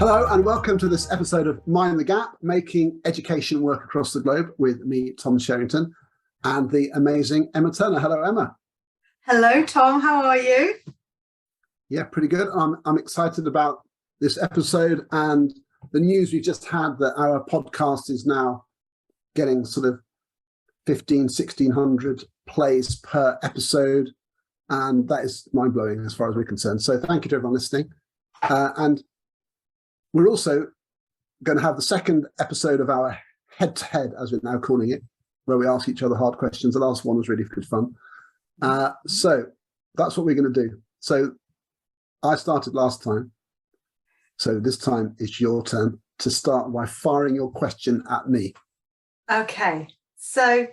Hello and welcome to this episode of Mind the Gap, making education work across the globe with me, Tom Sherrington, and the amazing Emma Turner. Hello, Emma. Hello, Tom. How are you? Yeah, pretty good. I'm excited about this episode and the news we just had that our podcast is now getting sort of 1,600 plays per episode. And that is mind-blowing as far as we're concerned. So thank you to everyone listening. And we're also going to have the second episode of our head-to-head, as we're now calling it, where we ask each other hard questions. The last one was really good fun. So that's what we're going to do. So I started last time. So this time it's your turn to start by firing your question at me. Okay. So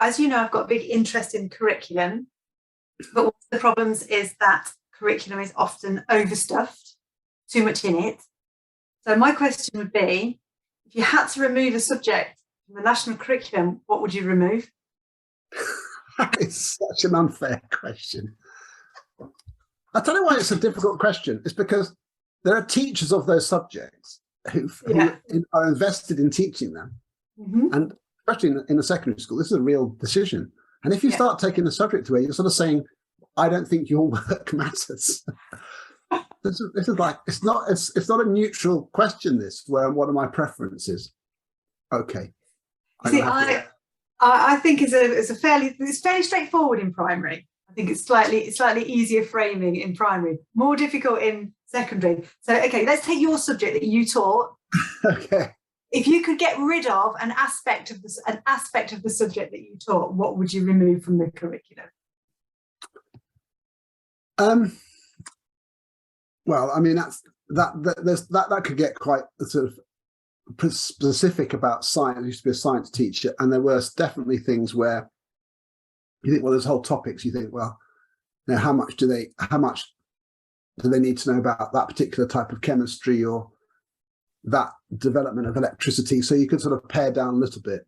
as you know, I've got a big interest in curriculum, but one of the problems is that curriculum is often overstuffed, too much in it. So my question would be, if you had to remove a subject from the national curriculum, what would you remove? It's such an unfair question. I'll tell you why it's a difficult question. It's because there are teachers of those subjects who are invested in teaching them. Mm-hmm. And especially in a secondary school, this is a real decision. And if you start taking the subject away, you're sort of saying, I don't think your work matters. This is like, it's not a neutral question, this, where what are my preferences? Okay. See, I think it's fairly straightforward in primary. I think it's slightly easier framing in primary, more difficult in secondary. So, okay, let's take your subject that you taught. Okay. If you could get rid of an aspect of the subject that you taught, what would you remove from the curriculum? Well, I mean, that could get quite sort of specific about science. I used to be a science teacher, and there were definitely things where you think, well, there's whole topics. You think, well, you know, how much do they need to know about that particular type of chemistry or that development of electricity? So you could sort of pare down a little bit.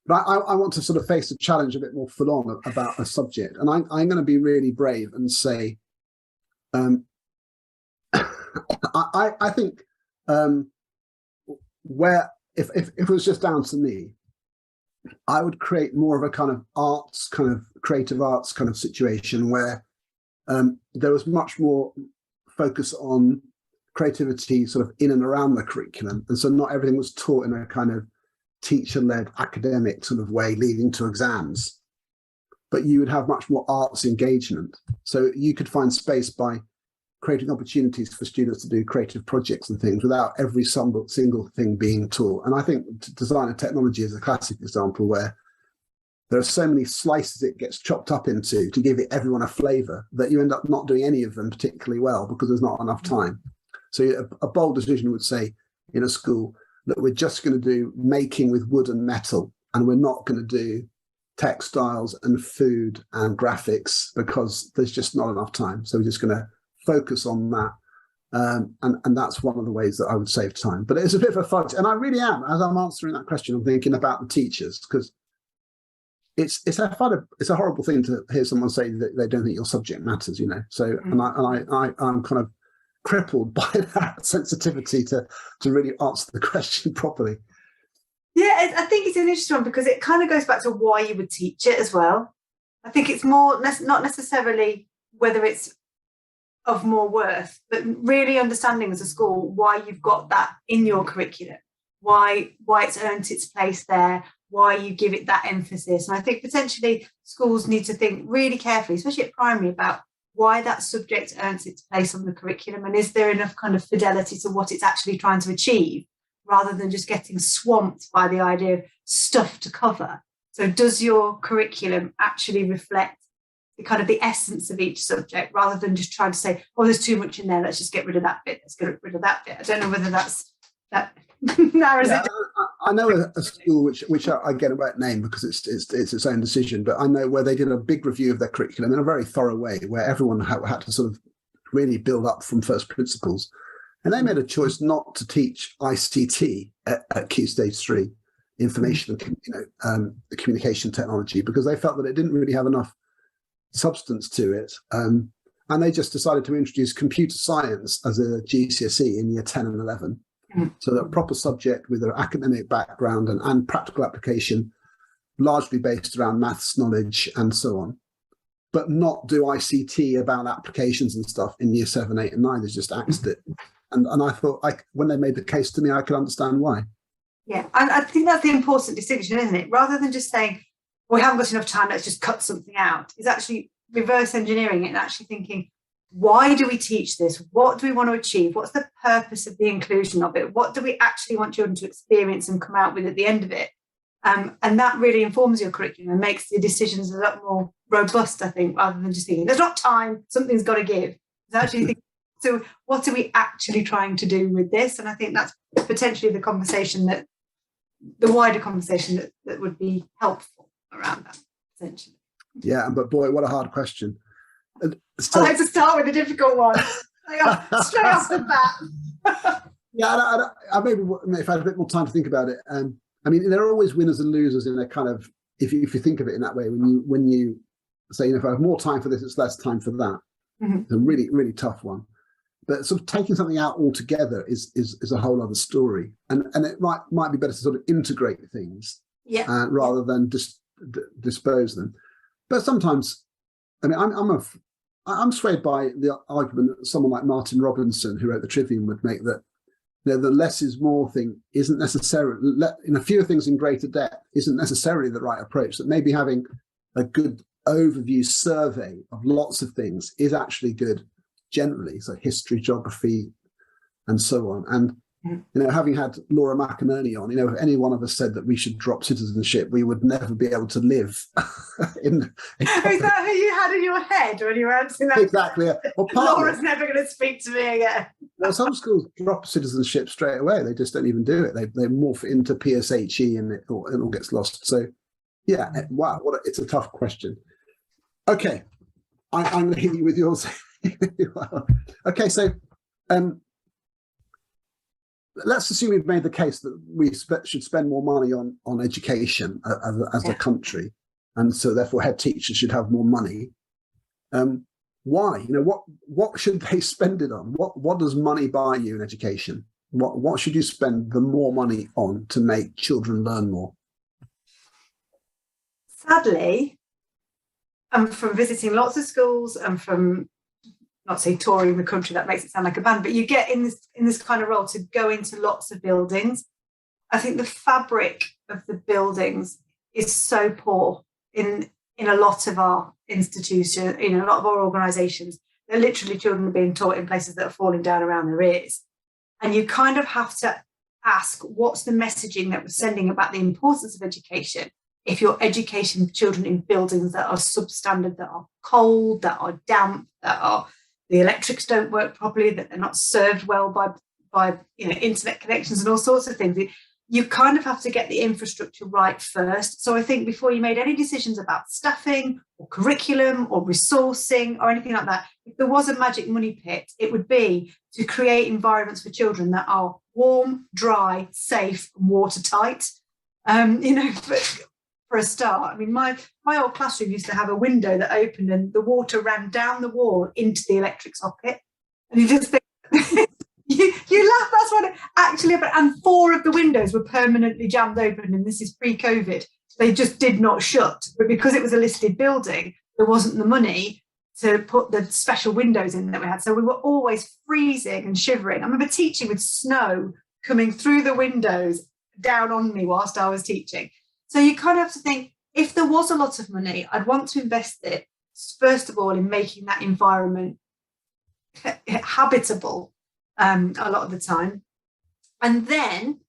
But I want to sort of face a challenge a bit more full on about a subject, and I'm going to be really brave and say, I think where if it was just down to me, I would create more of a kind of arts, kind of creative arts kind of situation where there was much more focus on creativity sort of in and around the curriculum. And so not everything was taught in a kind of teacher-led academic sort of way leading to exams, but you would have much more arts engagement. So you could find space by creating opportunities for students to do creative projects and things without every single thing being taught. And I think design and technology is a classic example where there are so many slices it gets chopped up into to give everyone a flavour that you end up not doing any of them particularly well because there's not enough time. So a bold decision would say in a school that we're just going to do making with wood and metal, and we're not going to do textiles and food and graphics because there's just not enough time. So we're just going to focus on that. And that's one of the ways that I would save time. But it's a bit of a fudge. And I really am, as I'm answering that question, I'm thinking about the teachers, because it's a horrible thing to hear someone say that they don't think your subject matters, you know. So I'm kind of crippled by that sensitivity to really answer the question properly. Yeah, I think it's an interesting one because it kind of goes back to why you would teach it as well. I think it's more not necessarily whether it's of more worth, but really understanding as a school why you've got that in your curriculum, why it's earned its place there, why you give it that emphasis. And I think potentially schools need to think really carefully, especially at primary, about why that subject earns its place on the curriculum, and is there enough kind of fidelity to what it's actually trying to achieve, rather than just getting swamped by the idea of stuff to cover. So does your curriculum actually reflect kind of the essence of each subject, rather than just trying to say, oh, there's too much in there, let's just get rid of that bit, let's get rid of that bit. I don't know whether that narrows it. I know a school which I get about name because it's its own decision, but I know where they did a big review of their curriculum in a very thorough way, where everyone had to sort of really build up from first principles. And they made a choice not to teach ICT at Key Stage 3, information and communication technology, because they felt that it didn't really have enough substance to it. And and they just decided to introduce computer science as a GCSE in year 10 and 11. So a proper subject with an academic background and practical application, largely based around maths knowledge and so on, but not do ICT about applications and stuff in year 7, 8 and 9. They just axed it. And I thought, when they made the case to me, I could understand why. Yeah, and I think that's the important distinction, isn't it? Rather than just saying, we haven't got enough time, let's just cut something out, is actually reverse engineering it and actually thinking, why do we teach this? What do we want to achieve? What's the purpose of the inclusion of it? What do we actually want children to experience and come out with at the end of it? And that really informs your curriculum and makes your decisions a lot more robust, I think, rather than just thinking, there's not time, something's got to give. It's actually thinking, so what are we actually trying to do with this? And I think that's potentially the conversation the wider conversation that would be helpful around that, essentially. Yeah, but boy, what a hard question. So, I like to start with a difficult one, straight off the bat. Yeah, I maybe if I had a bit more time to think about it. I mean, there are always winners and losers in a kind of, if you think of it in that way, when you say, if I have more time for this, it's less time for that. It's a really, really tough one. But sort of taking something out altogether is a whole other story, and it might be better to sort of integrate things, rather than just dispose them. But sometimes, I mean, I'm swayed by the argument that someone like Martin Robinson, who wrote the Trivium, would make, that the less is more thing isn't necessarily, in a fewer things in greater depth, isn't necessarily the right approach. That maybe having a good overview survey of lots of things is actually good generally, so history, geography, and so on. And having had Laura McInerney on, if any one of us said that we should drop citizenship, we would never be able to live. Is that who you had in your head when you were answering that? Exactly. Yeah. Well, Laura's never going to speak to me again. Well, some schools drop citizenship straight away. They just don't even do it. They morph it into PSHE and it all gets lost. So, yeah, wow, it's a tough question. Okay, I'm going to hit you with yours. Okay, so let's assume we've made the case that we should spend more money on education as a country, and so therefore head teachers should have more money. Why? What should they spend it on? What does money buy you in education? What should you spend the more money on to make children learn more? Sadly, from visiting lots of schools and from, not say touring the country, that makes it sound like a band, but you get in this kind of role to go into lots of buildings. I think the fabric of the buildings is so poor in a lot of our institutions, a lot of our organisations. They're literally, children are being taught in places that are falling down around their ears. And you kind of have to ask, what's the messaging that we're sending about the importance of education if you're educating children in buildings that are substandard, that are cold, that are damp, that the electrics don't work properly, that they're not served well by internet connections and all sorts of things. You kind of have to get the infrastructure right first. So I think before you made any decisions about staffing or curriculum or resourcing or anything like that, if there was a magic money pit, it would be to create environments for children that are warm, dry, safe, and watertight. For a start, I mean, my old classroom used to have a window that opened and the water ran down the wall into the electric socket. And you just think, you laugh, that's what actually, and 4 of the windows were permanently jammed open, and this is pre-COVID. They just did not shut. But because it was a listed building, there wasn't the money to put the special windows in that we had. So we were always freezing and shivering. I remember teaching with snow coming through the windows down on me whilst I was teaching. So you kind of have to think, if there was a lot of money, I'd want to invest it, first of all, in making that environment habitable a lot of the time. And then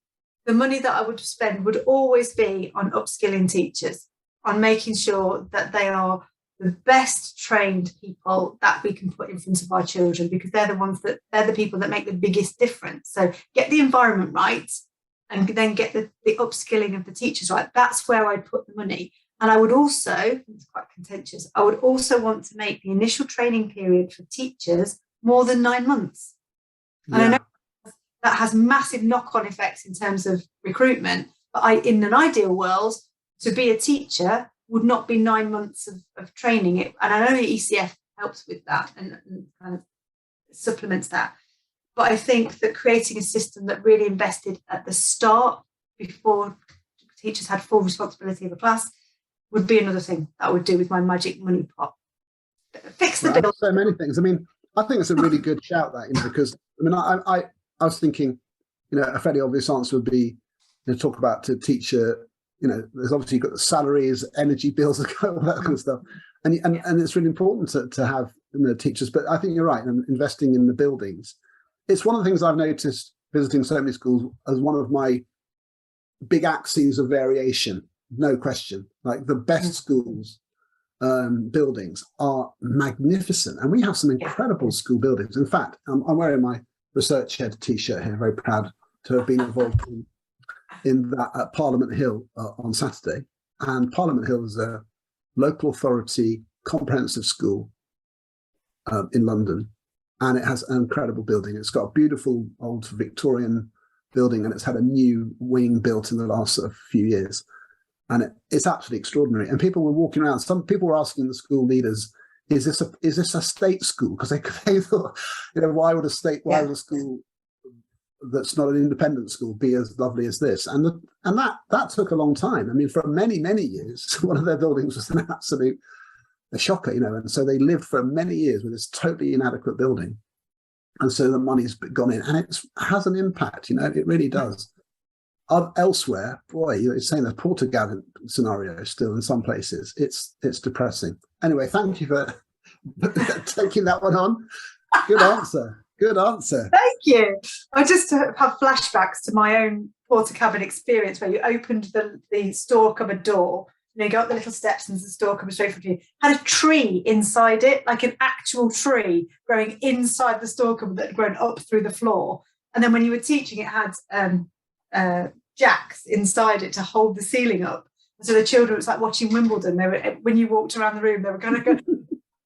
the money that I would spend would always be on upskilling teachers, on making sure that they are the best trained people that we can put in front of our children, because they're the people that make the biggest difference. So get the environment right, and then get the upskilling of the teachers right. That's where I'd put the money. And I would also, it's quite contentious, I would also want to make the initial training period for teachers more than 9 months. And I know that has massive knock-on effects in terms of recruitment, but in an ideal world, to be a teacher would not be 9 months of training. And I know the ECF helps with that and kind of supplements that. But I think that creating a system that really invested at the start, before teachers had full responsibility of a class, would be another thing that I would do with my magic money pot. Fix the bill. So many things. I mean, I think it's a really good shout, that, because I mean, I was thinking, a fairly obvious answer would be, talk about to teacher. There's obviously you've got the salaries, energy bills, all that kind of stuff, and it's really important to have teachers. But I think you're right. And investing in the buildings, it's one of the things I've noticed visiting so many schools as one of my big axes of variation. No question. Like the best schools. Buildings are magnificent, and we have some incredible school buildings. In fact, I'm wearing my research head t-shirt here, very proud to have been involved in that at Parliament Hill on Saturday. And Parliament Hill is a local authority comprehensive school in London, and it has an incredible building. It's got a beautiful old Victorian building, and it's had a new wing built in the last few years. And it's absolutely extraordinary. And people were walking around. Some people were asking the school leaders, "Is this a state school?" Because they thought, why would a school that's not an independent school be as lovely as this? And that took a long time. I mean, for many years, one of their buildings was an absolute shocker, And so they lived for many years with this totally inadequate building, and so the money's gone in, and it has an impact. It really does. Elsewhere, boy, you're saying the Portugal scenario still in some places. It's depressing. Anyway, thank you for taking that one on. Good answer. Thank you. I just have flashbacks to my own Portakabin experience, where you opened the store cupboard door. You go up the little steps and the store cupboard straight from you. Had a tree inside it, like an actual tree growing inside the store cupboard that had grown up through the floor. And then when you were teaching, it had jacks inside it to hold the ceiling up. And so the children, it's like watching Wimbledon. They were, when you walked around the room, they were kind of going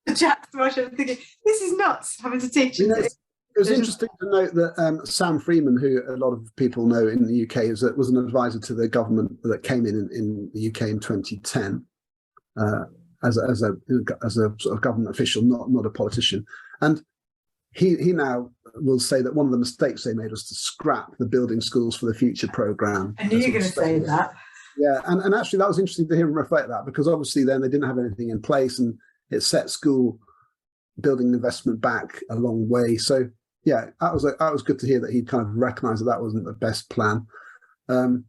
the jacks to watch it, thinking, this is nuts, having to teach. It was interesting to note that Sam Freeman, who a lot of people know in the UK, was an advisor to the government that came in the UK in 2010 as a sort of government official, not a politician. And he now will say that one of the mistakes they made was to scrap the Building Schools for the Future programme. I knew you were going to say that. Yeah, and actually that was interesting to hear him reflect that, because obviously then they didn't have anything in place, and it set school building investment back a long way. So yeah, that was good to hear that he kind of recognised that wasn't the best plan. I'm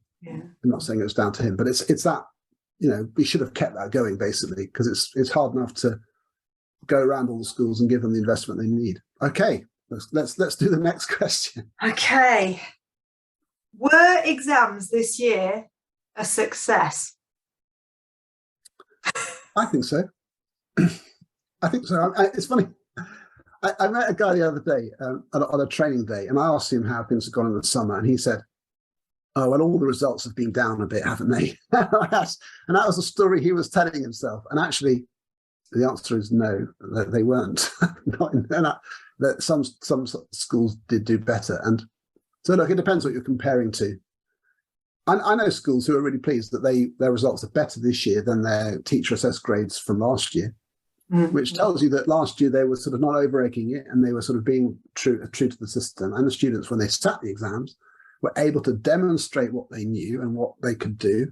not saying it was down to him, but it's that we should have kept that going, basically, because it's hard enough to go around all the schools and give them the investment they need. Okay, let's do the next question. Okay, were exams this year a success? I think so. It's funny. I met a guy the other day on a training day, and I asked him how things had gone in the summer, and he said, "Oh, well, all the results have been down a bit, haven't they?" And that was the story he was telling himself. And actually, the answer is no, they weren't. That some schools did do better. And so, look, it depends what you're comparing to. I know schools who are really pleased that their results are better this year than their teacher assessed grades from last year. Which tells you that last year they were sort of not over-egging it, and they were sort of being true to the system. And the students, when they sat the exams, were able to demonstrate what they knew and what they could do,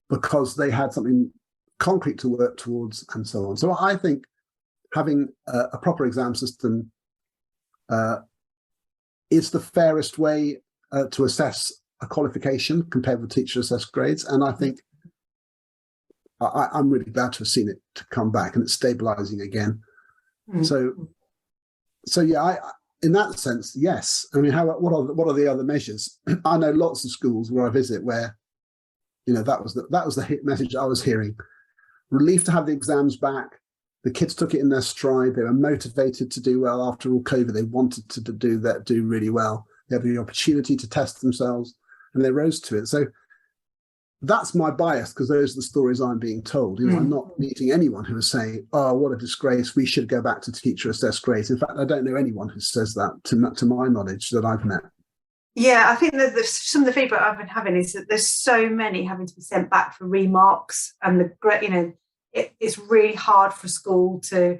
because they had something concrete to work towards, and so on. So I think having a proper exam system is the fairest way to assess a qualification compared with teacher assessed grades. And I think I'm really glad to have seen it to come back, and it's stabilizing again. So yeah, in that sense, yes. I mean, what are the other measures? I know lots of schools where I visit where, that was the hit message I was hearing. Relief to have the exams back. The kids took it in their stride. They were motivated to do well after all COVID. They wanted to do really well. They had the opportunity to test themselves, and they rose to it. So that's my bias, because those are the stories I'm being told. I'm not meeting anyone who is saying, "Oh, what a disgrace, we should go back to teacher assessed grades." In fact, I don't know anyone who says that to my knowledge that I've met. Yeah, I think that some of the feedback I've been having is that there's so many having to be sent back for remarks, and it's really hard for school to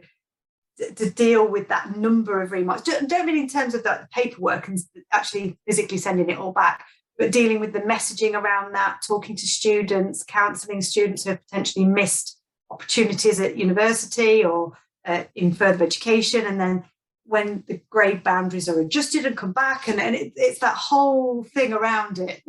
to deal with that number of remarks. Don't mean in terms of that paperwork and actually physically sending it all back, but dealing with the messaging around that, talking to students, counselling students who have potentially missed opportunities at university or in further education, and then when the grade boundaries are adjusted and come back, and it's that whole thing around it.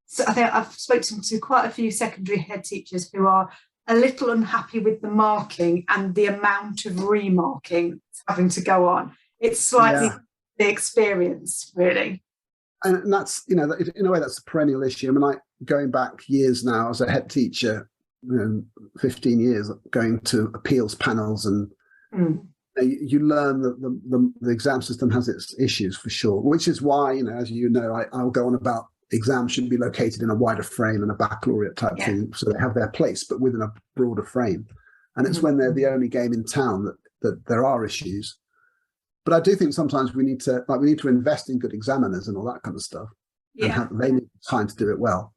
So I think I've spoken to quite a few secondary head teachers who are a little unhappy with the marking and the amount of remarking having to go on. It's slightly the experience, really. And that's, in a way, that's a perennial issue. I mean, going back years now as a head teacher, 15 years, going to appeals panels, and you learn that the exam system has its issues for sure, which is why, as I'll go on about exams should be located in a wider frame and a baccalaureate type thing, so they have their place, but within a broader frame. And it's when they're the only game in town that there are issues. But I do think sometimes we need to invest in good examiners and all that kind of stuff. And they need time to do it well.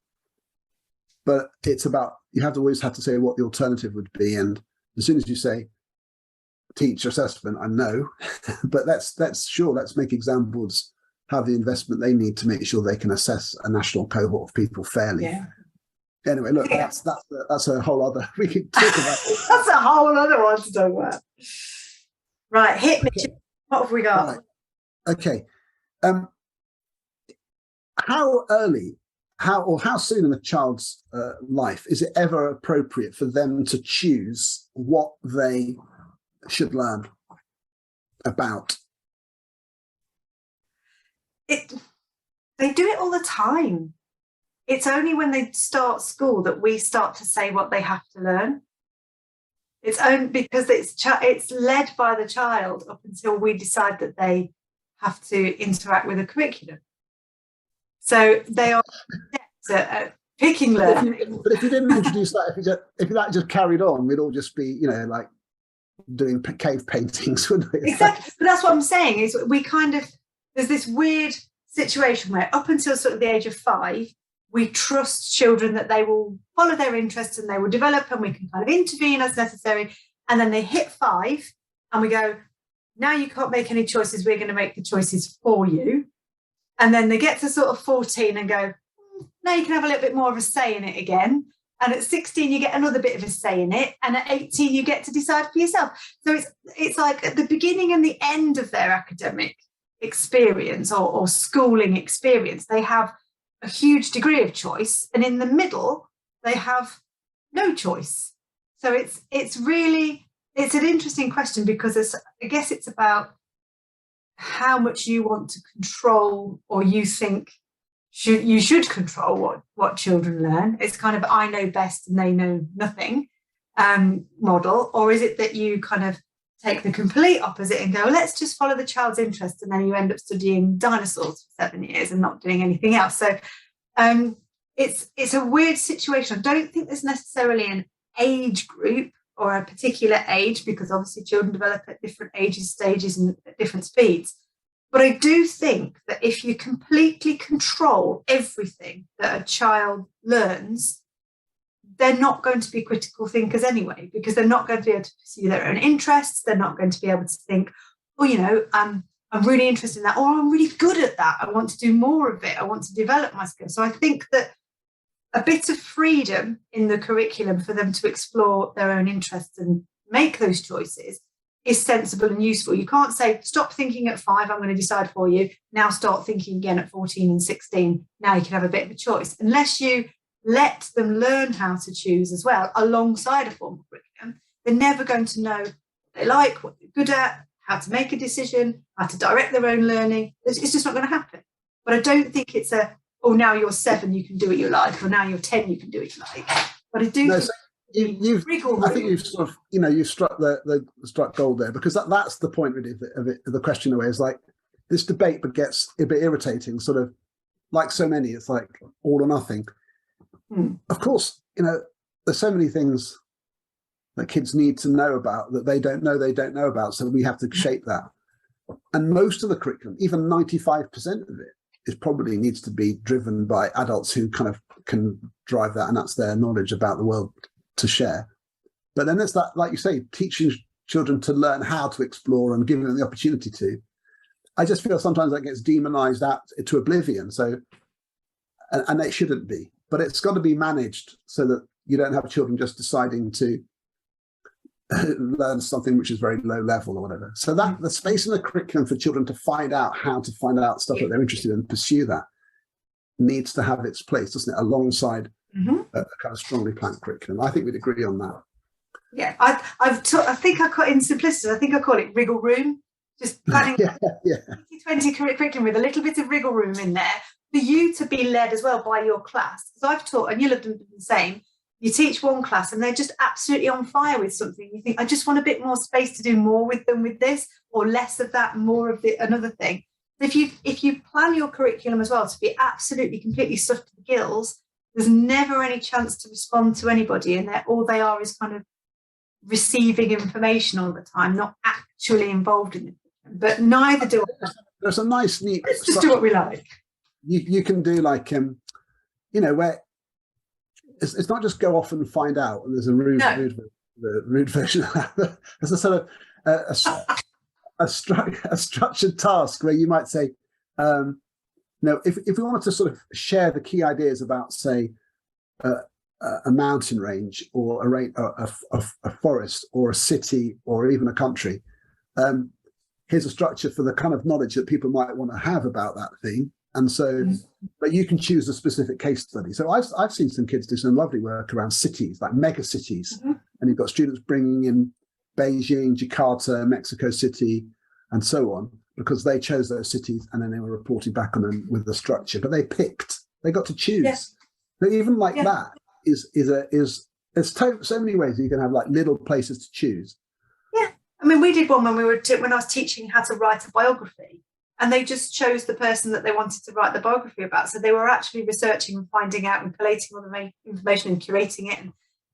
But it's about, you always have to say what the alternative would be. And as soon as you say teach assessment, I know, but let's make exam boards have the investment they need to make sure they can assess a national cohort of people fairly. Yeah. Anyway, look, that's a whole other, we could talk about it. That's a whole other one to talk about. Right, hit me. Okay. What have we got? Right. Okay. How early, how soon in a child's life is it ever appropriate for them to choose what they should learn about? They do it all the time. It's only when they start school that we start to say what they have to learn. It's only because it's led by the child up until we decide that they have to interact with a curriculum. So they are at picking learning. But if you didn't introduce that, if that just carried on, we'd all just be, like doing cave paintings, wouldn't we? Exactly. But that's what I'm saying, is we there's this weird situation where up until sort of the age of 5, we trust children that they will follow their interests and they will develop, and we can kind of intervene as necessary. And then they hit 5 and we go, now you can't make any choices, we're going to make the choices for you. And then they get to sort of 14 and go, now you can have a little bit more of a say in it again. And at 16, you get another bit of a say in it. And at 18, you get to decide for yourself. So it's like at the beginning and the end of their academic experience or schooling experience, they have a huge degree of choice, and in the middle they have no choice. So it's an interesting question, because I guess it's about how much you want to control, or you think you should control what children learn. It's kind of I know best and they know nothing model, or is it that you kind of take the complete opposite and go, let's just follow the child's interest, and then you end up studying dinosaurs for 7 years and not doing anything else. So it's a weird situation. I don't think there's necessarily an age group or a particular age, because obviously children develop at different ages, stages, and at different speeds. But I do think that if you completely control everything that a child learns, they're not going to be critical thinkers anyway, because they're not going to be able to pursue their own interests. They're not going to be able to think, I'm really interested in that, or I'm really good at that. I want to do more of it. I want to develop my skills. So I think that a bit of freedom in the curriculum for them to explore their own interests and make those choices is sensible and useful. You can't say, stop thinking at 5, I'm going to decide for you. Now start thinking again at 14 and 16. Now you can have a bit of a choice. Unless you let them learn how to choose as well alongside a formal curriculum, they're never going to know what they like, what they're good at, how to make a decision, how to direct their own learning. It's just not going to happen. But I don't think it's now you're 7, you can do what you like, or now you're 10, you can do what you like. But I do think I think you've sort of, you've struck struck gold there, because that's the point really of the question away, is like this debate but gets a bit irritating, sort of like so many, it's like all or nothing. Of course, there's so many things that kids need to know about that they don't know about, so we have to shape that. And most of the curriculum, even 95% of it, probably needs to be driven by adults who kind of can drive that, and that's their knowledge about the world to share. But then there's that, like you say, teaching children to learn how to explore and giving them the opportunity to. I just feel sometimes that gets demonized out to oblivion. So, and it shouldn't be, but it's got to be managed so that you don't have children just deciding to learn something which is very low level or whatever. So that the space in the curriculum for children to find out how to find out stuff that they're interested in and pursue that needs to have its place, doesn't it? Alongside a kind of strongly planned curriculum. I think we'd agree on that. Yeah, I think I call it in Simplicitus, I think I call it wriggle room. Just planning 20 curriculum with a little bit of wriggle room in there for you to be led as well by your class. Because I've taught, and you'll have done the same, you teach one class and they're just absolutely on fire with something. You think, I just want a bit more space to do more with them with this, or less of that, more of another thing. If you plan your curriculum as well to be absolutely completely stuffed to the gills, there's never any chance to respond to anybody, and all they are is kind of receiving information all the time, not actually involved in it. But neither do I. There's a nice, neat. Let's just do what we like. You can do like where it's not just go off and find out. And there's a rude version of that. There's a sort of a structured task where you might say, if we wanted to sort of share the key ideas about, say, a mountain range or a forest or a city or even a country, here's a structure for the kind of knowledge that people might want to have about that thing. And so, but you can choose a specific case study. So I've seen some kids do some lovely work around cities, like mega cities. And you've got students bringing in Beijing, Jakarta, Mexico City, and so on, because they chose those cities and then they were reporting back on them with the structure. But they got to choose. Yes. But even like that is there's so many ways you can have like little places to choose. Yeah. I mean, we did one when I was teaching how to write a biography, and they just chose the person that they wanted to write the biography about. So they were actually researching and finding out and collating all the information and curating it.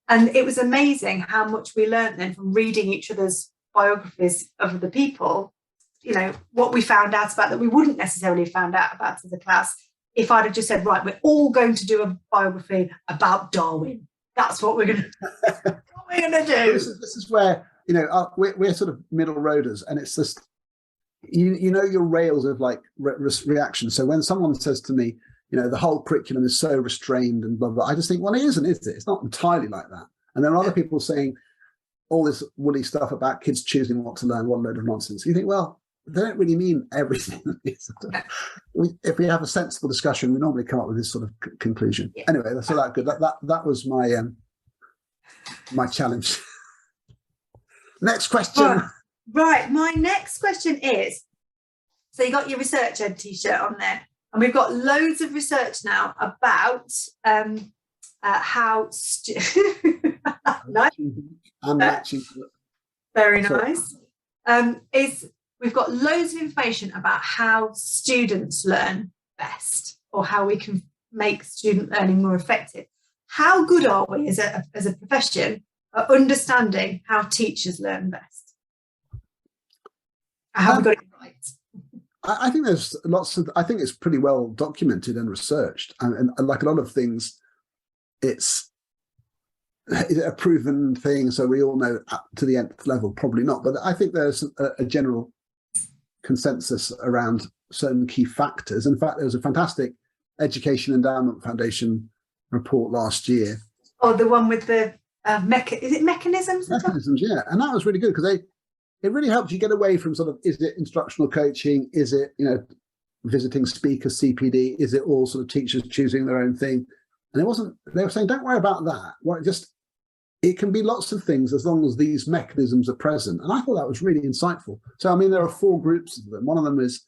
And it was amazing how much we learned then from reading each other's biographies of the people, what we found out about that we wouldn't necessarily have found out about as a class if I'd have just said, right, we're all going to do a biography about Darwin. That's what we're going to do. This is where, we're sort of middle roaders, and it's just, your rails of like reaction. So when someone says to me, the whole curriculum is so restrained and blah, blah, I just think, well, it isn't, is it? It's not entirely like that. And there are other people saying all this woolly stuff about kids choosing what to learn, what load of nonsense. You think, well, they don't really mean everything. If we have a sensible discussion, we normally come up with this sort of conclusion. Yeah. Anyway, that's all that good. That was my my challenge. Next question. Right, my next question is, so you got your Research Ed t-shirt on there, and we've got loads of research now about how nice. Very nice. We've got loads of information about how students learn best, or how we can make student learning more effective. How good are we as a profession at understanding how teachers learn best? Have we got it right? I think there's I think it's pretty well documented and researched, and like a lot of things, it's a proven thing, so we all know to the nth level, probably not. But I think there's a general consensus around certain key factors. In fact, there was a fantastic Education Endowment Foundation report last year. Oh, the one with the is it mechanisms? Mechanisms, yeah. And that was really good because it really helps you get away from sort of, is it instructional coaching? Is it, visiting speakers, CPD? Is it all sort of teachers choosing their own thing? And they were saying, don't worry about that. It can be lots of things as long as these mechanisms are present. And I thought that was really insightful. So, I mean, there are 4 groups of them. One of them is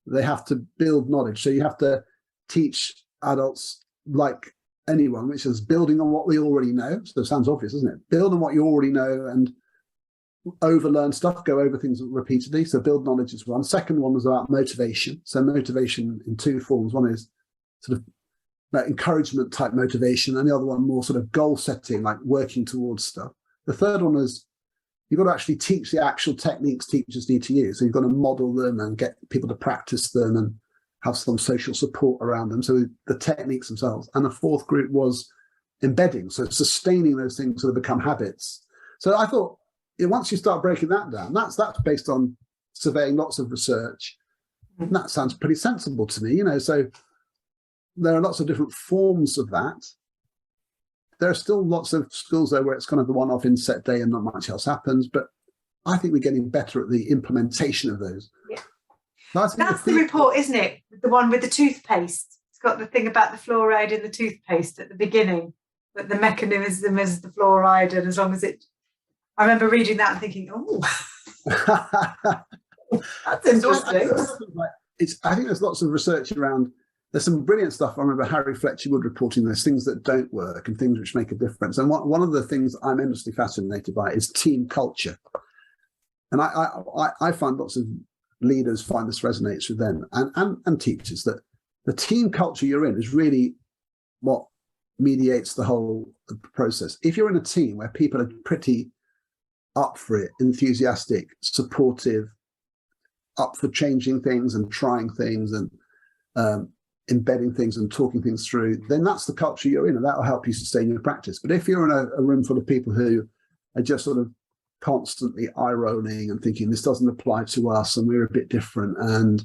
they have to build knowledge. So you have to teach adults like anyone, which is building on what we already know. So it sounds obvious, doesn't it? Build on what you already know and overlearn stuff, go over things repeatedly. So build knowledge is one. Second one was about motivation. So motivation in 2 forms. One is sort of encouragement type motivation, and the other one more sort of goal setting, like working towards stuff. The third one is you've got to actually teach the actual techniques teachers need to use. So you've got to model them and get people to practice them and have some social support around them. So the techniques themselves. And the fourth group was embedding, so sustaining those things so they become habits. So I thought once you start breaking that down, that's based on surveying lots of research. And that sounds pretty sensible to me, so there are lots of different forms of that. There are still lots of schools though where it's kind of the one-off inset day and not much else happens, but I think we're getting better at the implementation of those. Yeah. That's the report, isn't it? The one with the toothpaste. It's got the thing about the fluoride in the toothpaste at the beginning, but the mechanism is the fluoride, and as long as I remember reading that and thinking, oh, that's interesting. I think there's lots of research around. There's some brilliant stuff. I remember Harry Fletcher Wood reporting there's things that don't work and things which make a difference. And one of the things I'm endlessly fascinated by is team culture. And I find lots of leaders find this resonates with them and teachers, that the team culture you're in is really what mediates the whole process. If you're in a team where people are pretty up for it, enthusiastic, supportive, up for changing things and trying things and embedding things and talking things through, then that's the culture you're in, and that will help you sustain your practice. But if you're in a room full of people who are just sort of constantly eye-rolling and thinking this doesn't apply to us and we're a bit different and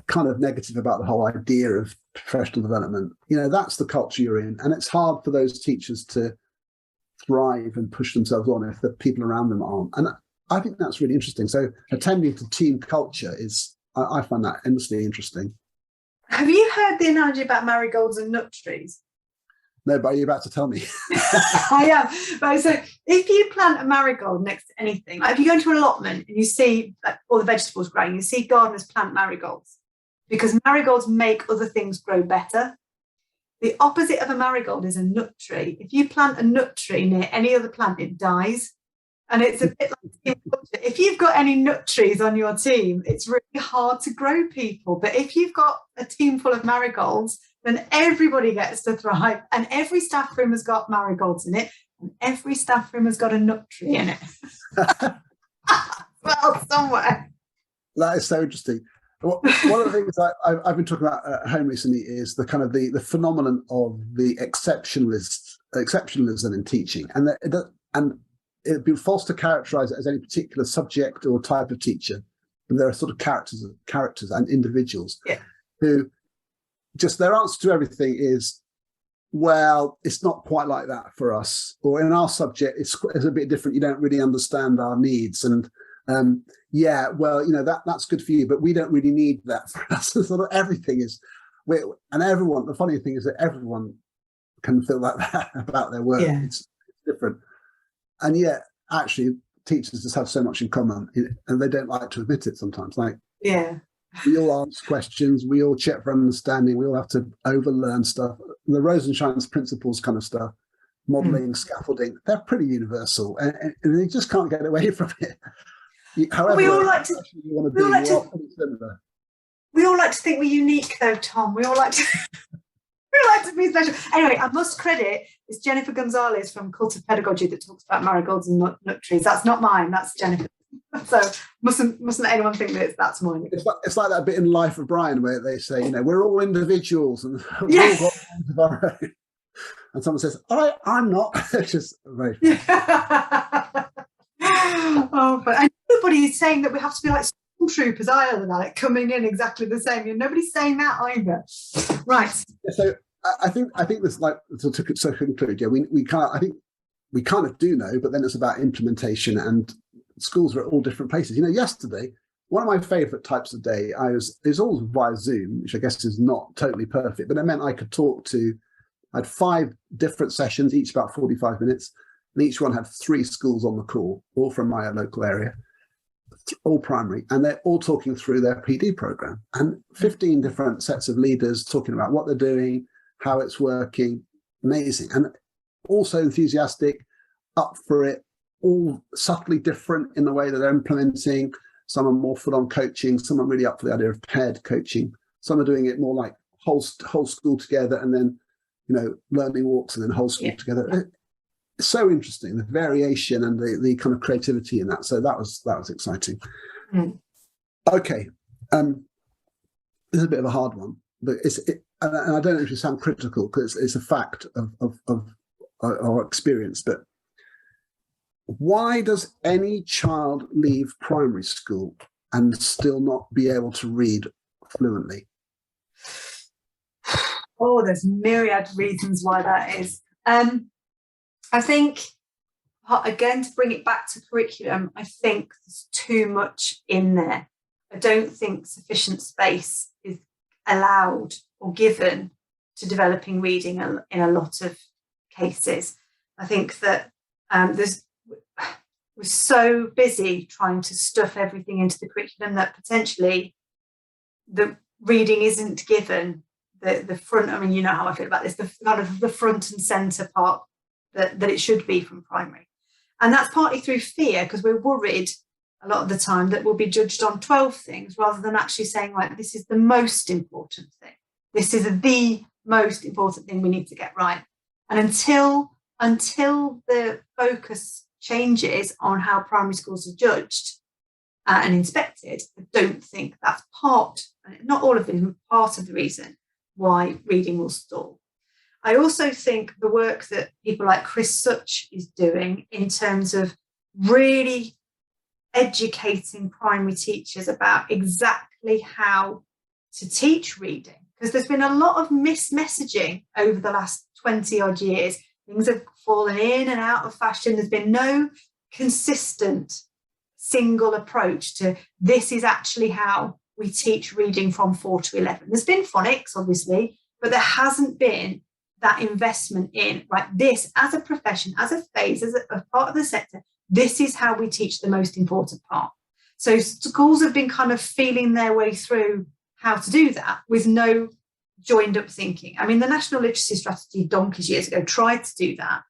kind of negative about the whole idea of professional development, that's the culture you're in. And it's hard for those teachers to thrive and push themselves on if the people around them aren't. And I think that's really interesting. So attending to team culture I find that endlessly interesting. Have you heard the analogy about marigolds and nut trees? No, but are you about to tell me? I am. Right, so if you plant a marigold next to anything, like if you go into an allotment and you see all the vegetables growing, you see gardeners plant marigolds because marigolds make other things grow better. The opposite of a marigold is a nut tree. If you plant a nut tree near any other plant, it dies. And it's a bit like if you've got any nut trees on your team, it's really hard to grow people. But if you've got a team full of marigolds, then everybody gets to thrive. And every staff room has got marigolds in it, and every staff room has got a nut tree in it. Well, somewhere. That is so interesting. One of the things I've been talking about at home recently is the kind of the phenomenon of the exceptionalism in teaching, and it'd be false to characterize it as any particular subject or type of teacher. And there are sort of characters and individuals who just their answer to everything is, well, it's not quite like that for us, or in our subject, it's a bit different. You don't really understand our needs. And that's good for you, but we don't really need that for us. Sort of everything is, and everyone, the funny thing is that everyone can feel like that about their work. Yeah. It's different. And yet, actually, teachers just have so much in common, and they don't like to admit it sometimes. We all ask questions, we all check for understanding, we all have to overlearn stuff. The Rosenshine's principles kind of stuff, modelling, scaffolding, they're pretty universal, and they just can't get away from it. However, we all like to think we're unique, though, Tom. We all like to. We like to be special. Anyway, I must credit it's Jennifer Gonzalez from Cult of Pedagogy that talks about marigolds and nut trees. That's not mine. That's Jennifer. So mustn't anyone think that that's mine. It's like that bit in Life of Brian where they say, we're all individuals and we've all got minds of our own. And someone says, I'm not. It's just very funny. But nobody is saying that we have to be like stormtroopers either, like coming in exactly the same. Nobody's saying that either. Right. So I think this, like, to conclude, we kind of do know, but then it's about implementation, and schools are at all different places. Yesterday, one of my favourite types of day, is all via Zoom, which I guess is not totally perfect, but it meant I could I had 5 different sessions, each about 45 minutes, and each one had 3 schools on the call, all from my local area, all primary, and they're all talking through their PD program, and 15 different sets of leaders talking about what they're doing, how it's working. Amazing. And also enthusiastic, up for it, all subtly different in the way that they're implementing. Some are more full-on coaching, some are really up for the idea of paired coaching, some are doing it more like whole school together, and then learning walks and then whole school together. It's so interesting, the variation and the kind of creativity in that. So that was exciting. Okay, this is a bit of a hard one, but and I don't know if you sound critical, because it's a fact of our experience. But why does any child leave primary school and still not be able to read fluently? Oh, there's myriad reasons why that is. I think, again, to bring it back to curriculum, I think there's too much in there. I don't think sufficient space is allowed or given to developing reading in a lot of cases. I think that we're so busy trying to stuff everything into the curriculum that potentially the reading isn't given the front. I mean, you know how I feel about this, the kind of the front and centre part that it should be from primary. And that's partly through fear, because we're worried a lot of the time that we'll be judged on 12 things rather than actually saying, like, this is the most important thing. This is the most important thing we need to get right. And until the focus changes on how primary schools are judged and inspected, I don't think that's part, not all of it, but part of the reason why reading will stall. I also think the work that people like Chris Such is doing in terms of really educating primary teachers about exactly how to teach reading, because there's been a lot of mismessaging over the last 20 odd years. Things have fallen in and out of fashion. There's been no consistent single approach to this is actually how we teach reading from 4 to 11. There's been phonics, obviously, but there hasn't been that investment in, right, this as a profession, as a phase, as a part of the sector, this is how we teach the most important part. So schools have been kind of feeling their way through how to do that with no joined up thinking. I mean, the National Literacy Strategy donkeys years ago tried to do that.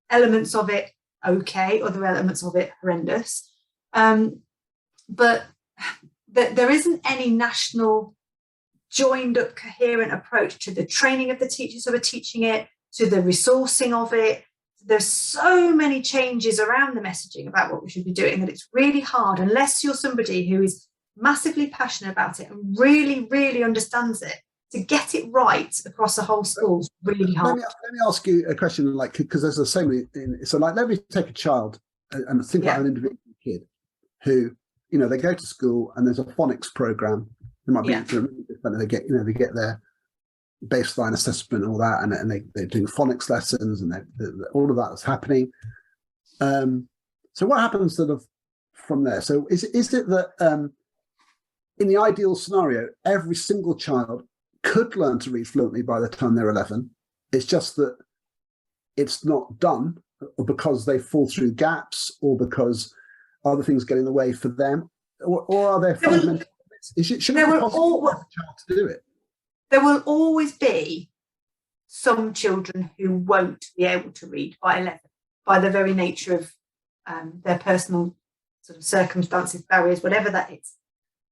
Elements of it, okay, other elements of it, horrendous. But there isn't any national joined up coherent approach to the training of the teachers who are teaching it, to the resourcing of it. There's so many changes around the messaging about what we should be doing that it's really hard, unless you're somebody who is massively passionate about it and really, really understands it, to get it right across the whole school is really hard. Let me ask you a question, like, because there's so many. So, like, let me take a child and think about an individual kid who, you know, they go to school and there's a phonics program. It might be they get their baseline assessment and all that, and they're doing phonics lessons, and all of that is happening. So what happens sort of from there? So is it that in the ideal scenario, every single child could learn to read fluently by the time they're 11? It's just that it's not done because they fall through gaps or because other things get in the way for them, or are there fundamental? Should it be possible for a child to do it? There will always be some children who won't be able to read by 11, by the very nature of their personal sort of circumstances, barriers, whatever that is.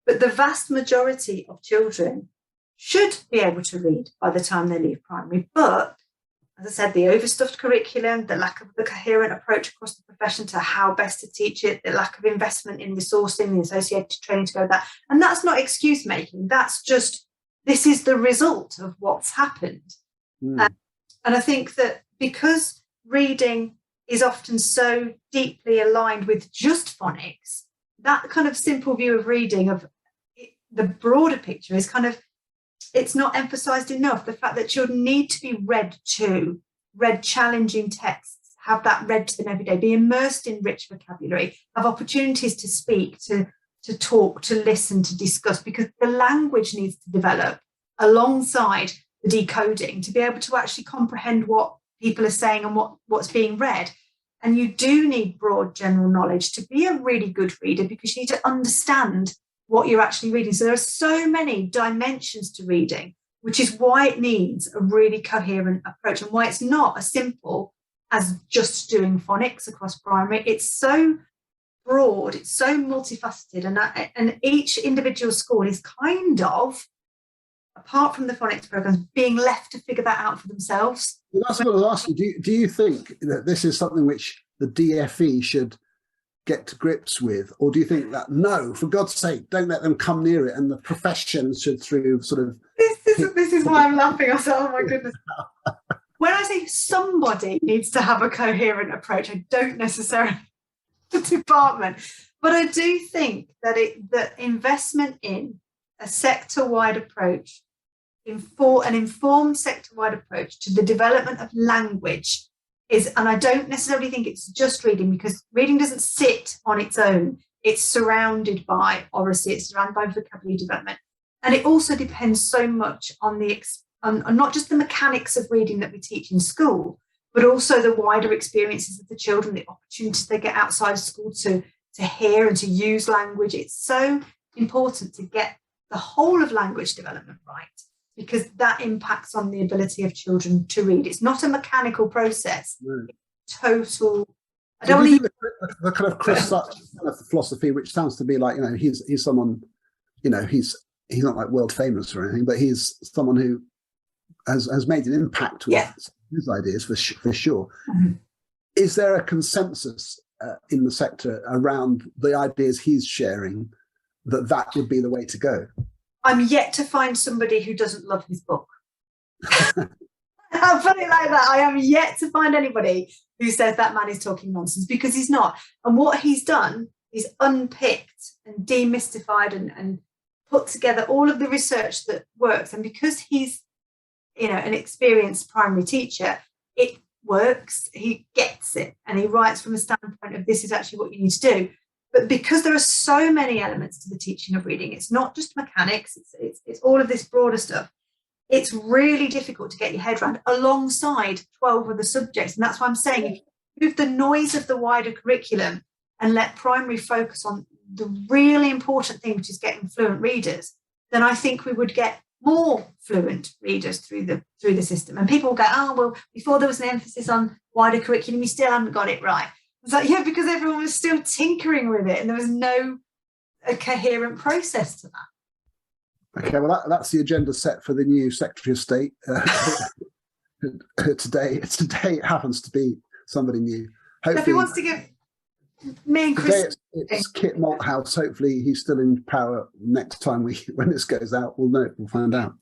But the vast majority of children should be able to read by the time they leave primary. But, as I said, the overstuffed curriculum, the lack of the coherent approach across the profession to how best to teach it, the lack of investment in resourcing, the associated training to go with that. And that's not excuse making. That's just, this is the result of what's happened. And I think that because reading is often so deeply aligned with just phonics, that kind of simple view of reading, of the broader picture, is kind of, it's not emphasised enough. The fact that children need to be read challenging texts, have that read to them every day, be immersed in rich vocabulary, have opportunities to speak, to talk, to listen, to discuss, because the language needs to develop alongside the decoding to be able to actually comprehend what people are saying and what's being read. And you do need broad general knowledge to be a really good reader, because you need to understand what you're actually reading. So there are so many dimensions to reading, which is why it needs a really coherent approach and why it's not as simple as just doing phonics across primary. It's so broad, it's so multifaceted, and each individual school is kind of, apart from the phonics programs, being left to figure that out for themselves. Well, that's what I was asking. Do you think that this is something which the DFE should get to grips with, or do you think that, no, for God's sake, don't let them come near it, and the profession should, through sort of... This is why I'm laughing. I said, oh my goodness. When I say somebody needs to have a coherent approach, I don't necessarily department. But I do think that that investment in a sector-wide approach, an informed sector-wide approach to the development of language is, and I don't necessarily think it's just reading, because reading doesn't sit on its own. It's surrounded by oracy, it's surrounded by vocabulary development. And it also depends so much on on not just the mechanics of reading that we teach in school, but also the wider experiences of the children, the opportunities they get outside of school to hear and to use language. It's so important to get the whole of language development right, because that impacts on the ability of children to read. It's not a mechanical process. Right. It's total. I So don't do you want think the kind of Chris Sutch kind of philosophy, which sounds to be like, he's someone, he's not like world famous or anything, but he's someone who has made an impact with his ideas for sure. Mm-hmm. Is there a consensus in the sector around the ideas he's sharing that would be the way to go? I'm yet to find somebody who doesn't love his book. I'll put it like that. I am yet to find anybody who says that man is talking nonsense, because he's not. And what he's done is unpicked and demystified and put together all of the research that works. And because he's, an experienced primary teacher, it works. He gets it, and he writes from a standpoint of, this is actually what you need to do. But because there are so many elements to the teaching of reading, it's not just mechanics, it's all of this broader stuff. It's really difficult to get your head around alongside 12 other subjects. And that's why I'm saying, if you move the noise of the wider curriculum and let primary focus on the really important thing, which is getting fluent readers, then I think we would get more fluent readers through the system. And people will go, oh, well, before there was an emphasis on wider curriculum, you still haven't got it right. It's like, yeah, because everyone was still tinkering with it and there was no coherent process to that. Okay, well, that's the agenda set for the new Secretary of State. Today it happens to be somebody new. Hopefully, if he wants to give me and Chris... It's Kit Malthouse. Hopefully he's still in power next time when this goes out. We'll find out.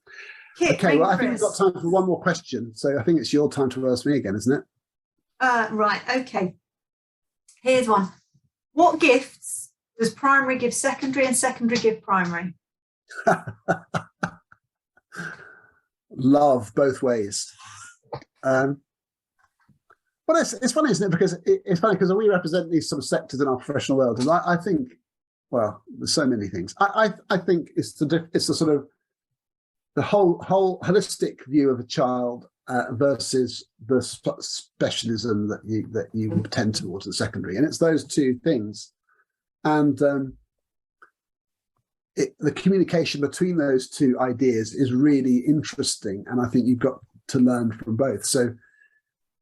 Okay, well, I think we've got time for one more question. So I think it's your time to ask me again, isn't it? Right, okay. Here's one. What gifts does primary give secondary and secondary give primary? Love both ways. But it's funny, isn't it? Because it's funny because we represent these sort of sectors in our professional world, and I think, well, there's so many things. I think it's the sort of the whole holistic view of a child versus the specialism that you tend towards at secondary, and it's those two things, and the communication between those two ideas is really interesting, and I think you've got to learn from both. So,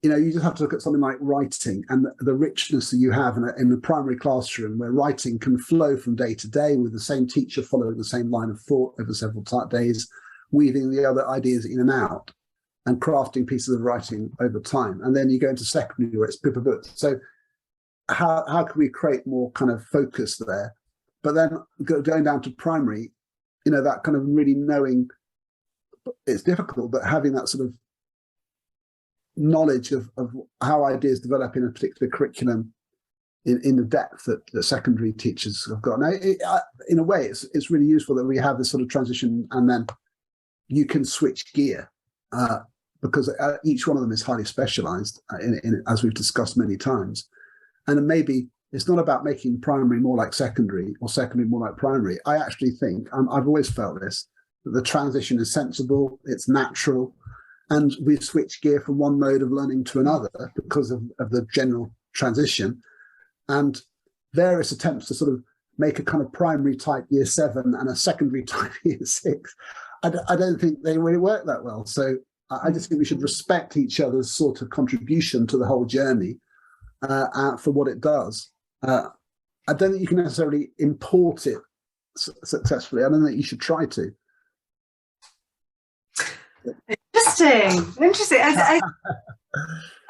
you just have to look at something like writing and the richness that you have in the primary classroom, where writing can flow from day to day with the same teacher following the same line of thought over several days, weaving the other ideas in and out and crafting pieces of writing over time. And then you go into secondary where it's pip-a-boot. So how can we create more kind of focus there? But then going down to primary, that kind of really knowing, it's difficult, but having that sort of knowledge of how ideas develop in a particular curriculum in the depth that secondary teachers have got. Now, in a way, it's really useful that we have this sort of transition, and then you can switch gear because each one of them is highly specialized, as we've discussed many times. And maybe it's not about making primary more like secondary or secondary more like primary. I actually think, I've always felt this, that the transition is sensible, it's natural, and we've switched gear from one mode of learning to another because of the general transition. And various attempts to sort of make a kind of primary type year 7 and a secondary type year 6, I don't think they really work that well. So I just think we should respect each other's sort of contribution to the whole journey for what it does. I don't think you can necessarily import it successfully. I don't think you should try to. Interesting.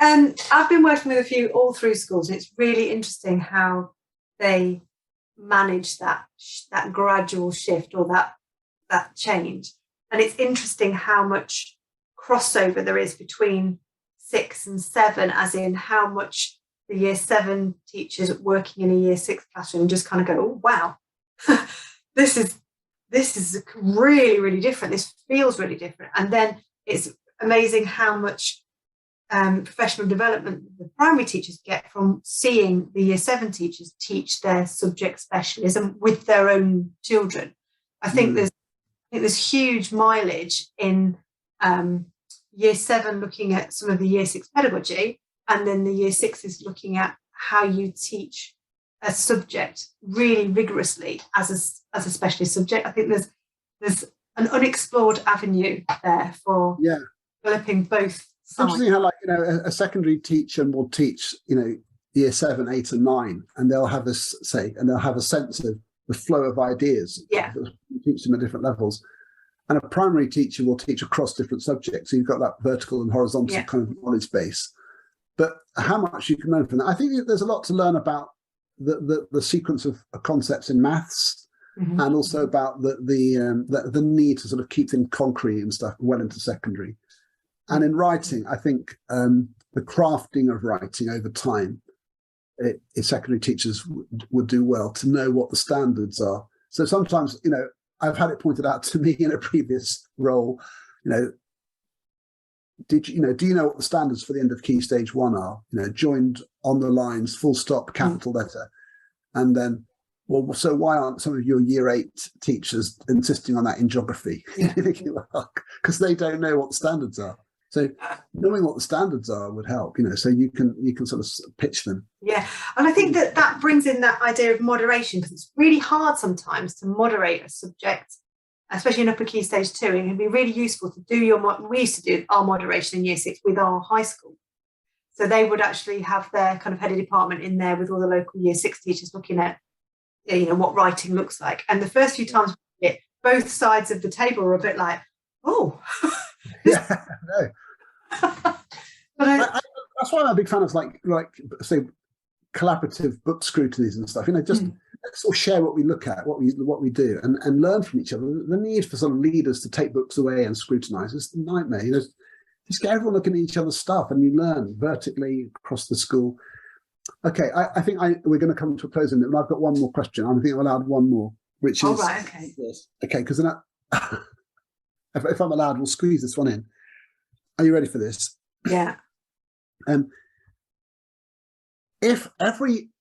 I've been working with a few all through schools, and it's really interesting how they manage that gradual shift or that change. And it's interesting how much crossover there is between 6 and 7, as in how much the year 7 teachers working in a year 6 classroom and just kind of go, oh, wow, this is really, really different. This feels really different. And then it's amazing how much professional development the primary teachers get from seeing the year 7 teachers teach their subject specialism with their own children. I think there's huge mileage in year 7 looking at some of the year 6 pedagogy, and then the year 6 is looking at how you teach a subject really rigorously as a specialist subject. I think there's an unexplored avenue there for developing both sides. Interesting how, like, you know, a secondary teacher will teach, you know, year 7, 8 and 9, and they'll have this they'll have a sense of the flow of ideas. Yeah. Teach them at different levels. And a primary teacher will teach across different subjects. So you've got that vertical and horizontal kind of knowledge base. But how much you can learn from that. I think there's a lot to learn about the sequence of concepts in maths, and also about the need to sort of keep things concrete and stuff well into secondary. And in writing, I think the crafting of writing over time, secondary teachers would do well to know what the standards are. So sometimes, you know, I've had it pointed out to me in a previous role, you know, do you know what the standards for the end of Key Stage 1 are? You know, joined on the lines, full stop, capital letter. And then, well, so why aren't some of your year 8 teachers insisting on that in geography? Because they don't know what the standards are. So knowing what the standards are would help, you know, so you can sort of pitch them. Yeah, and I think that brings in that idea of moderation, because it's really hard sometimes to moderate a subject, especially in upper Key Stage 2. It can be really useful to do we used to do our moderation in year 6 with our high school. So they would actually have their kind of head of department in there with all the local year 6 teachers looking at, you know, what writing looks like. And the first few times we did it, both sides of the table were a bit like, oh. Yeah, no. But that's why I'm a big fan of like say collaborative book scrutinies and stuff. You know, just let's all share what we look at, what we do, and learn from each other. The need for sort of leaders to take books away and scrutinise is a nightmare. You know, just get everyone looking at each other's stuff, and you learn vertically across the school. Okay, I think we're going to come to a close in it, and I've got one more question. I think I'm allowed one more, which is okay. Yes. Okay, because then if I'm allowed, we'll squeeze this one in. Are you ready for this? Yeah. If every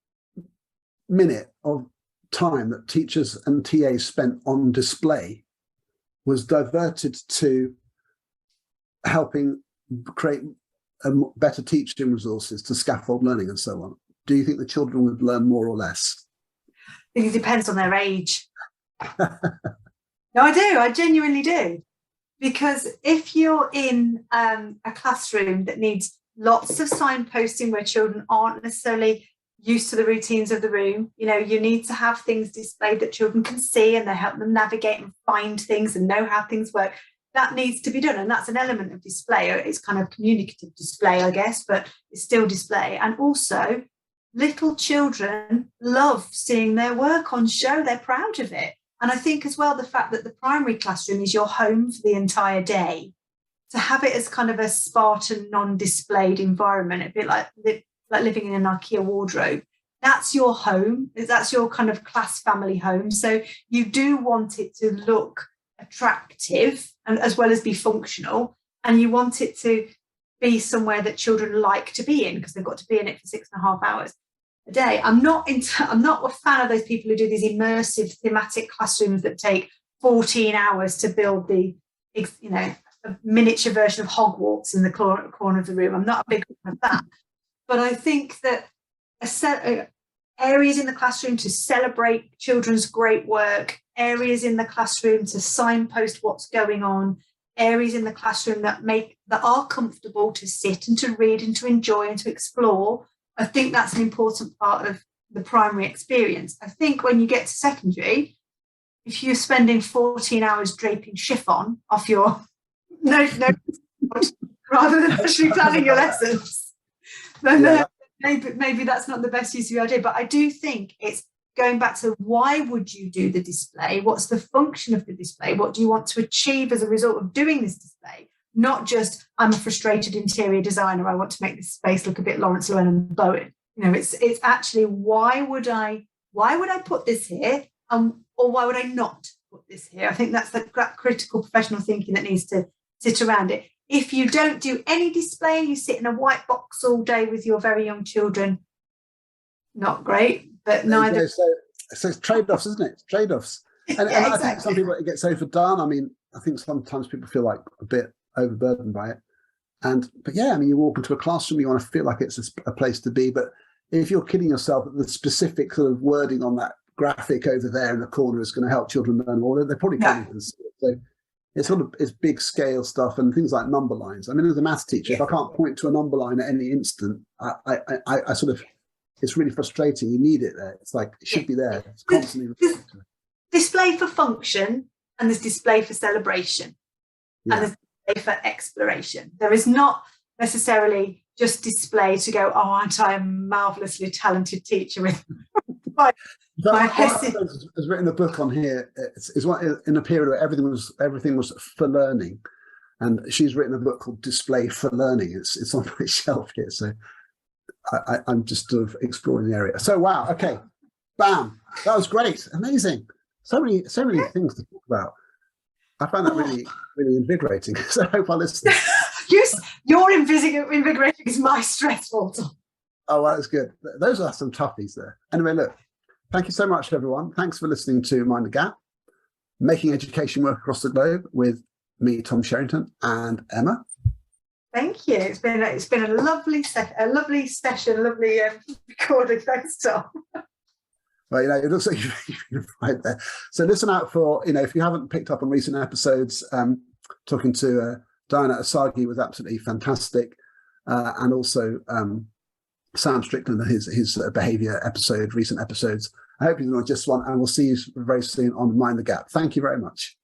minute of time that teachers and TAs spent on display was diverted to helping create better teaching resources to scaffold learning and so on, do you think the children would learn more or less? I think it depends on their age. No, I do. I genuinely do. Because if you're in a classroom that needs lots of signposting where children aren't necessarily used to the routines of the room, you know, you need to have things displayed that children can see, and they help them navigate and find things and know how things work. That needs to be done. And that's an element of display. It's kind of communicative display, I guess, but it's still display. And also, little children love seeing their work on show. They're proud of it. And I think as well, the fact that the primary classroom is your home for the entire day, to have it as kind of a Spartan, non-displayed environment, a bit like living in an IKEA wardrobe, that's your home. That's your kind of class family home. So you do want it to look attractive and as well as be functional. And you want it to be somewhere that children like to be in, because they've got to be in it for 6.5 hours a day. I'm not a fan of those people who do these immersive thematic classrooms that take 14 hours to build the, you know, a miniature version of Hogwarts in the corner of the room. I'm not a big fan of that. But I think that areas in the classroom to celebrate children's great work, areas in the classroom to signpost what's going on, areas in the classroom that are comfortable to sit and to read and to enjoy and to explore. I think that's an important part of the primary experience. I think when you get to secondary, if you're spending 14 hours draping chiffon off your note rather than actually planning your lessons, then maybe that's not the best use of your idea. But I do think it's going back to, why would you do the display? What's the function of the display? What do you want to achieve as a result of doing this display? Not just, I'm a frustrated interior designer, I want to make this space look a bit Lawrence Llewellyn Bowen. You know, it's actually why would I put this here, or why would I not put this here? I think that's that critical professional thinking that needs to sit around it. If you don't do any display, you sit in a white box all day with your very young children, not great, but neither. So it's trade-offs, isn't it? Trade-offs. And I think some people, it gets overdone. I mean, I think sometimes people feel like a bit overburdened by it. But yeah, I mean, you walk into a classroom, you want to feel like it's a place to be. But if you're kidding yourself that the specific sort of wording on that graphic over there in the corner is going to help children learn more, they're probably can't even see it. So it's big scale stuff and things like number lines. I mean, as a maths teacher, if I can't point to a number line at any instant, I sort of, it's really frustrating. You need it there. It's like, it should be there. It's constantly display for function, and there's display for celebration, and there's display for exploration. There is not necessarily just display to go, oh, aren't I a marvellously talented teacher with my has written a book on here. It's one in a period where everything was for learning, and she's written a book called Display for Learning. It's on my shelf here, so I'm just sort of exploring the area. So wow, okay, bam, that was great, amazing. So many things to talk about. I found that really, really invigorating. So I hope our listeners. Your invigorating is my stressful. Oh, well, that's good. Those are some toughies there. Anyway, look, thank you so much, everyone. Thanks for listening to Mind the Gap, making education work across the globe with me, Tom Sherrington, and Emma. Thank you. It's been a lovely session, a lovely recording. Thanks, Tom. Well, it looks like you've been right there. So listen out for, if you haven't picked up on recent episodes, talking to Diana Asagi was absolutely fantastic. And also Sam Strickland and his behaviour recent episodes. I hope you enjoyed just one, and we'll see you very soon on Mind the Gap. Thank you very much.